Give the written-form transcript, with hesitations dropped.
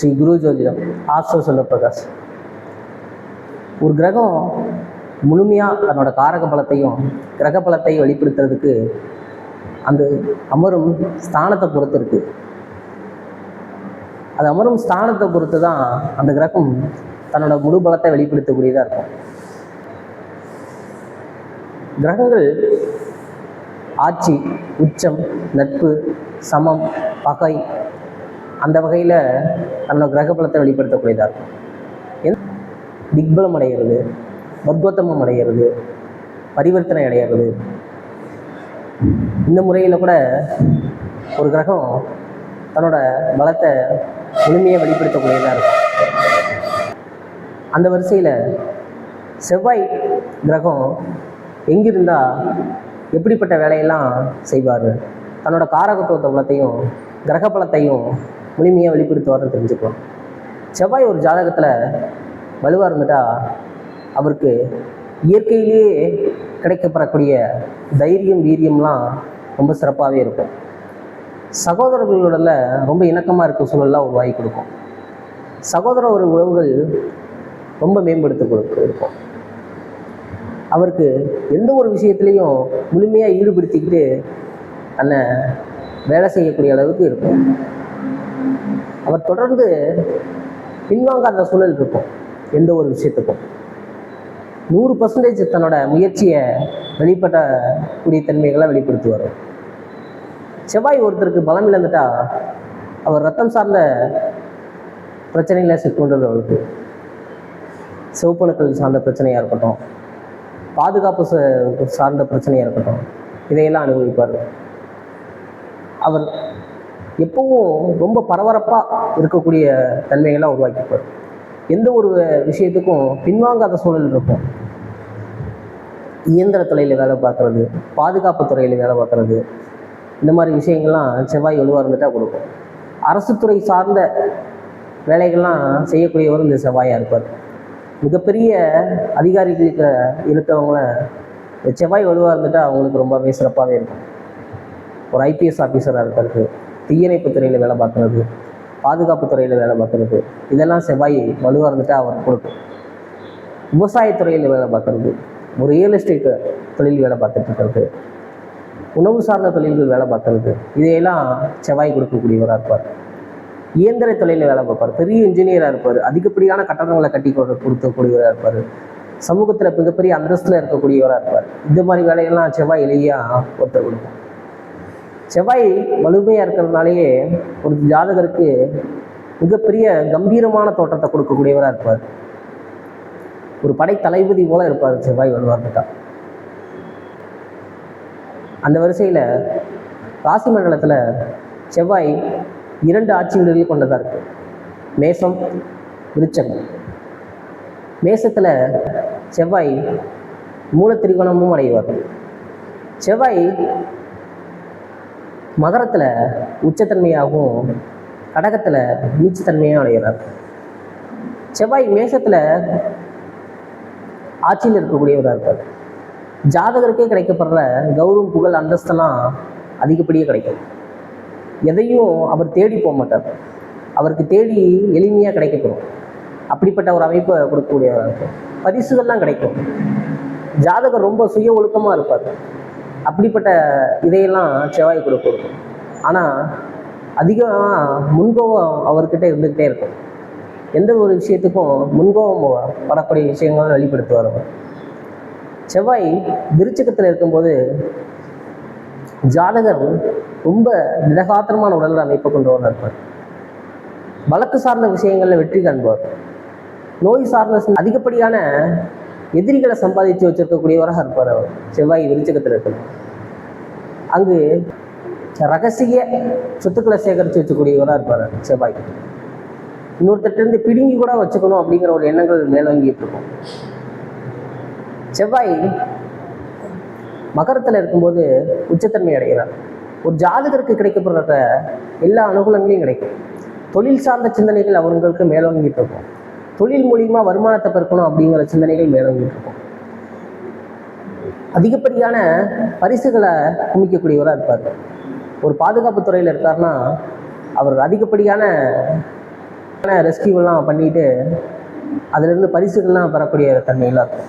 ஸ்ரீ குரு ஜோதிடம் ஆஸ்ட்ரோ செல்வப்பிரகாஷ். ஒரு கிரகம் முழுமையாக தன்னோட காரக பலத்தையும் கிரக பலத்தையும் வெளிப்படுத்துறதுக்கு அந்த அமரும் ஸ்தானத்தை பொறுத்து இருக்கு. அது அமரும் ஸ்தானத்தை பொறுத்து தான் அந்த கிரகம் தன்னோட முழு பலத்தை வெளிப்படுத்தக்கூடியதாக இருக்கும். கிரகங்கள் ஆட்சி, உச்சம், நட்பு, சமம், பகை அந்த வகையில் தன்னோட கிரக பலத்தை வெளிப்படுத்தக்கூடியதாக இருக்கும். திக்பலம் அடைகிறது, வர்க்கோத்தமம் அடைகிறது, பரிவர்த்தனை அடைகிறது, இந்த முறையில் கூட ஒரு கிரகம் தன்னோட பலத்தை முழுமையாக வெளிப்படுத்தக்கூடியதாக இருக்கும். அந்த வரிசையில் செவ்வாய் கிரகம் எங்கிருந்தால் எப்படிப்பட்ட வேலையெல்லாம் செய்வார், தன்னோட காரகத்துவ பலத்தையும் கிரக பலத்தையும் முழுமையாக வெளிப்படுத்துவார்னு தெரிஞ்சுக்கலாம். செவ்வாய் ஒரு ஜாதகத்தில் வலுவாக இருந்துட்டால் அவருக்கு இயற்கையிலேயே கிடைக்கப்படக்கூடிய தைரியம், வீரியம்லாம் ரொம்ப சிறப்பாகவே இருக்கும். சகோதரர்களோட ரொம்ப இணக்கமாக இருக்க சூழலாம் உருவாகி கொடுக்கும். சகோதர ஒரு உறவுகள் ரொம்ப மேம்படுத்த இருக்கும். அவருக்கு எந்த ஒரு விஷயத்துலையும் முழுமையாக ஈடுபடுத்திக்கிட்டு தன்னை வேலை செய்யக்கூடிய அளவுக்கு இருக்கும். அவர் தொடர்ந்து பின்வாங்காத சூழல் இருக்கும். எந்த ஒரு விஷயத்துக்கும் 100% தன்னோட முயற்சியை வெளிப்படக்கூடிய தன்மைகளை வெளிப்படுத்துவார். செவ்வாய் ஒருத்தருக்கு பலம் இழந்துட்டா அவர் ரத்தம் சார்ந்த பிரச்சனைகளை சிக்கொண்டவர்களுக்கு, சிவப்பணுக்கள் சார்ந்த பிரச்சனையாக இருக்கட்டும், பாதுகாப்பு சார்ந்த பிரச்சனையாக இருக்கட்டும், இதையெல்லாம் அனுபவிப்பார். அவர் எப்பவும் ரொம்ப பரபரப்பாக இருக்கக்கூடிய தன்மைகளாக உருவாக்கிப்பார். எந்த ஒரு விஷயத்துக்கும் பின்வாங்காத சூழல் இருக்கும். இயந்திர துறையில் வேலை பார்க்குறது, பாதுகாப்பு துறையில் வேலை பார்க்குறது, இந்த மாதிரி விஷயங்கள்லாம் செவ்வாய் வலுவாக இருந்துட்டால் கொடுக்கும். அரசு துறை சார்ந்த வேலைகள்லாம் செய்யக்கூடியவர் இந்த செவ்வாயாக இருப்பார். மிகப்பெரிய அதிகாரிகளுக்கு இருக்கவங்கள செவ்வாய் வலுவாக இருந்துட்டால் அவங்களுக்கு ரொம்பவே சிறப்பாகவே இருக்கும். ஒரு ஐபிஎஸ் ஆஃபீஸராக இருக்கிறது, தீயணைப்பு துறையில் வேலை பார்க்குறது, பாதுகாப்பு துறையில் வேலை பார்க்குறது, இதெல்லாம் செவ்வாய் வலுவாக இருந்துட்டு அவர் கொடுக்கும். விவசாயத்துறையில் வேலை பார்க்குறது, ஒரு ரியல் எஸ்டேட் தொழில் வேலை பார்த்துட்டு இருக்கிறது, உணவு சார்ந்த தொழில்கள் வேலை பார்க்குறது, இதையெல்லாம் செவ்வாய் கொடுக்கக்கூடியவராக இருப்பார். இயந்திர தொழிலில் வேலை பார்ப்பார், பெரிய இன்ஜினியராக இருப்பார், அதிகப்படியான கட்டணங்களை கட்டி கொடுக்கக்கூடியவராக இருப்பார், சமூகத்தில் மிகப்பெரிய அந்தஸ்தில் இருக்கக்கூடியவராக இருப்பார். இந்த மாதிரி வேலையெல்லாம் செவ்வாய் எளியாக ஒருத்தர் கொடுக்கும். செவ்வாய் வலிமையாக இருக்கிறதுனாலேயே ஒரு ஜாதகருக்கு மிகப்பெரிய கம்பீரமான தோற்றத்தை கொடுக்கக்கூடியவராக இருப்பார். ஒரு படை தளபதி போல இருப்பார் செவ்வாய் வலுவாக இருந்துட்டா. அந்த வரிசையில் ராசி மண்டலத்தில் செவ்வாய் 2 ஆட்சி வீடுகள் கொண்டதாக இருக்கு. மேசம், விருச்சகம். மேசத்தில் செவ்வாய் மூல திரிகோணமும் அடைவார். செவ்வாய் மகரத்தில் உச்சத்தன்மையாகவும் கடகத்தில் நீச்சத்தன்மையாகவும் அடைகிறார். செவ்வாய் மேசத்தில் ஆட்சியில் இருக்கக்கூடியவராக இருப்பார். ஜாதகருக்கே கிடைக்கப்படுற கௌரவம், புகழ், அந்தஸ்தெல்லாம் அதிகப்படியே கிடைக்கும். எதையும் அவர் தேடி போக மாட்டார், அவருக்கு தேடி எளிமையாக கிடைக்கப்படும். அப்படிப்பட்ட ஒரு அமைப்பை கொடுக்கக்கூடியவராக இருக்கும். பரிசுகள்லாம் கிடைக்கும். ஜாதகர் ரொம்ப சுய ஒழுக்கமாக இருப்பார். அப்படிப்பட்ட இதையெல்லாம் செவ்வாய் கொடுக்கும். ஆனால் அதிகமாக முன்கோபம் அவர்கிட்ட இருந்துக்கிட்டே இருக்கும். எந்த ஒரு விஷயத்துக்கும் முன்கோபம் படக்கூடிய விஷயங்களும் வெளிப்படுத்துவார் அவர். செவ்வாய் விருச்சிகத்தில் இருக்கும்போது ஜாதகர் ரொம்ப திடகாத்திரமான உடல் அமைப்பை கொண்டவராக இருப்பார். வழக்கு சார்ந்த விஷயங்களில் வெற்றி காண்பார். நோய் சார்ந்த அதிகப்படியான எதிரிகளை சம்பாதிச்சு வச்சிருக்கக்கூடியவராக இருப்பார் அவர். செவ்வாய் விருச்சிகத்தில் இருக்கணும். அங்கு ரகசிய சொத்துக்களை சேகரித்து வச்சுக்கூடியவராக இருப்பார் செவ்வாய். இன்னொருத்தட்டிருந்து பிடுங்கி கூட வச்சுக்கணும் அப்படிங்கிற ஒரு எண்ணங்கள் மேலோங்கிட்டு இருக்கும். செவ்வாய் மகரத்தில் இருக்கும்போது உச்சத்தன்மை அடைகிறார். ஒரு ஜாதகருக்கு கிடைக்கப்படுற எல்லா அனுகூலங்களையும் கிடைக்கும். தொழில் சார்ந்த சிந்தனைகள் அவங்களுக்கு மேலோங்கிட்டு இருக்கும். தொழில் மூலியமாக வருமானத்தை பெருக்கணும் அப்படிங்கிற சிந்தனைகள் மேலோங்கிட்டு இருக்கும். அதிகப்படியான பரிசுகளை குமிக்கக்கூடியவராக இருப்பார். ஒரு பாதுகாப்பு துறையில் இருக்காருன்னா அவர் அதிகப்படியான ரெஸ்கியூலாம் பண்ணிட்டு அதுலேருந்து பரிசுகள்லாம் பெறக்கூடிய தன்மையெல்லாம் இருக்கும்.